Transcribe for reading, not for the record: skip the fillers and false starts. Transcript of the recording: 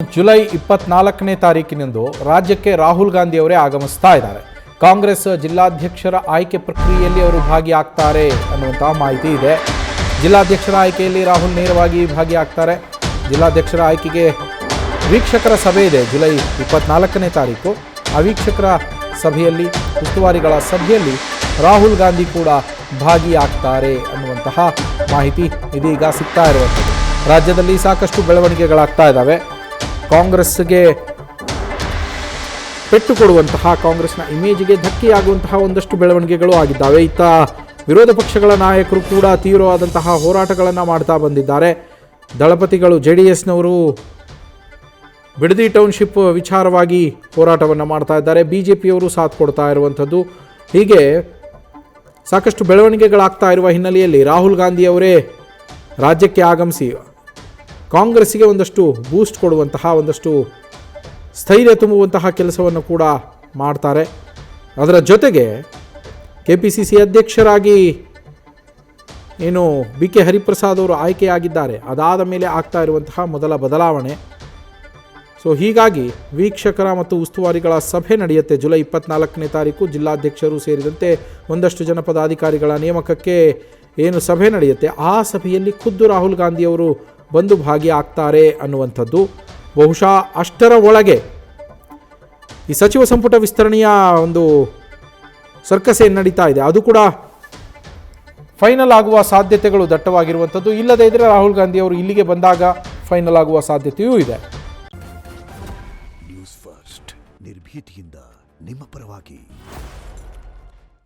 July 24ನೇ ತಾರೀಕಿನಂದು ರಾಜ್ಯಕ್ಕೆ ರಾಹುಲ್ ಗಾಂಧಿ ಅವರೇ ಆಗಮಿಸ್ತಾ ಇದ್ದಾರೆ. ಕಾಂಗ್ರೆಸ್ ಜಿಲ್ಲಾಧ್ಯಕ್ಷರ ಆಯ್ಕೆ ಪ್ರಕ್ರಿಯೆಯಲ್ಲಿ ಅವರು ಭಾಗಿಯಾಗ್ತಾರೆ ಅನ್ನುವಂತಹ ಮಾಹಿತಿ ಇದೆ. ಜಿಲ್ಲಾಧ್ಯಕ್ಷರ ಆಯ್ಕೆಯಲ್ಲಿ ರಾಹುಲ್ ನೇರವಾಗಿ ಭಾಗಿಯಾಗ್ತಾರೆ. ಜಿಲ್ಲಾಧ್ಯಕ್ಷರ ಆಯ್ಕೆಗೆ ವೀಕ್ಷಕರ ಸಭೆ ಇದೆ ಜುಲೈ 24ನೇ ತಾರೀಕು. ಆ ವೀಕ್ಷಕರ ಸಭೆಯಲ್ಲಿ, ಉಸ್ತುವಾರಿಗಳ ಸಭೆಯಲ್ಲಿ ರಾಹುಲ್ ಗಾಂಧಿ ಕೂಡ ಭಾಗಿಯಾಗ್ತಾರೆ ಅನ್ನುವಂತಹ ಮಾಹಿತಿ ಇದೀಗ ಸಿಗ್ತಾ ಇರುವಂಥದ್ದು. ರಾಜ್ಯದಲ್ಲಿ ಸಾಕಷ್ಟು ಬೆಳವಣಿಗೆಗಳಾಗ್ತಾ ಇದ್ದಾವೆ. ಕಾಂಗ್ರೆಸ್ಗೆ ಪೆಟ್ಟು ಕೊಡುವಂತಹ, ಕಾಂಗ್ರೆಸ್ನ ಇಮೇಜ್ಗೆ ಧಕ್ಕೆಯಾಗುವಂತಹ ಒಂದಷ್ಟು ಬೆಳವಣಿಗೆಗಳು ಆಗಿದ್ದಾವೆ. ಇತ್ತ ವಿರೋಧ ಪಕ್ಷಗಳ ನಾಯಕರು ಕೂಡ ತೀವ್ರವಾದಂತಹ ಹೋರಾಟಗಳನ್ನು ಮಾಡ್ತಾ ಬಂದಿದ್ದಾರೆ. ದಳಪತಿಗಳು JDSನವರು ಬಿಡದಿ ಟೌನ್ಶಿಪ್ ವಿಚಾರವಾಗಿ ಹೋರಾಟವನ್ನು ಮಾಡ್ತಾ ಇದ್ದಾರೆ. BJPಯವರು ಸಾಥ್ ಕೊಡ್ತಾ ಇರುವಂಥದ್ದು. ಹೀಗೆ ಸಾಕಷ್ಟು ಬೆಳವಣಿಗೆಗಳಾಗ್ತಾ ಇರುವ ಹಿನ್ನೆಲೆಯಲ್ಲಿ ರಾಹುಲ್ ಗಾಂಧಿ ಅವರೇ ರಾಜ್ಯಕ್ಕೆ ಆಗಮಿಸಿ ಕಾಂಗ್ರೆಸ್ಸಿಗೆ ಒಂದಷ್ಟು ಬೂಸ್ಟ್ ಕೊಡುವಂತಹ, ಒಂದಷ್ಟು ಸ್ಥೈರ್ಯ ತುಂಬುವಂತಹ ಕೆಲಸವನ್ನು ಕೂಡ ಮಾಡ್ತಾರೆ. ಅದರ ಜೊತೆಗೆ KPCC ಅಧ್ಯಕ್ಷರಾಗಿ ಏನು BK ಹರಿಪ್ರಸಾದ್ ಅವರು ಆಯ್ಕೆಯಾಗಿದ್ದಾರೆ, ಅದಾದ ಮೇಲೆ ಆಗ್ತಾ ಇರುವಂತಹ ಮೊದಲ ಬದಲಾವಣೆ. ಸೊ ಹೀಗಾಗಿ ವೀಕ್ಷಕರ ಮತ್ತು ಉಸ್ತುವಾರಿಗಳ ಸಭೆ ನಡೆಯುತ್ತೆ ಜುಲೈ 24ನೇ ತಾರೀಕು. ಜಿಲ್ಲಾಧ್ಯಕ್ಷರು ಸೇರಿದಂತೆ ಒಂದಷ್ಟು ಜನಪದಾಧಿಕಾರಿಗಳ ನೇಮಕಕ್ಕೆ ಏನು ಸಭೆ ನಡೆಯುತ್ತೆ, ಆ ಸಭೆಯಲ್ಲಿ ಖುದ್ದು ರಾಹುಲ್ ಗಾಂಧಿ ಅವರು ಬಂದು ಭಾಗಿಯಾಗ್ತಾರೆ ಅನ್ನುವಂಥದ್ದು. ಬಹುಶಃ ಅಷ್ಟರ ಒಳಗೆ ಈ ಸಚಿವ ಸಂಪುಟ ವಿಸ್ತರಣೆಯ ಒಂದು ಸರ್ಕಸ್ ಏನು ನಡೀತಾ ಇದೆ, ಅದು ಕೂಡ ಫೈನಲ್ ಆಗುವ ಸಾಧ್ಯತೆಗಳು ದಟ್ಟವಾಗಿರುವಂಥದ್ದು. ಇಲ್ಲದೇ ಇದ್ದರೆ ರಾಹುಲ್ ಗಾಂಧಿ ಅವರು ಇಲ್ಲಿಗೆ ಬಂದಾಗ ಫೈನಲ್ ಆಗುವ ಸಾಧ್ಯತೆಯೂ ಇದೆ. ನ್ಯೂಸ್ ಫಸ್ಟ್, ನಿರ್ಭೀತಿಯಿಂದ ನಿಮ್ಮ ಪರವಾಗಿ.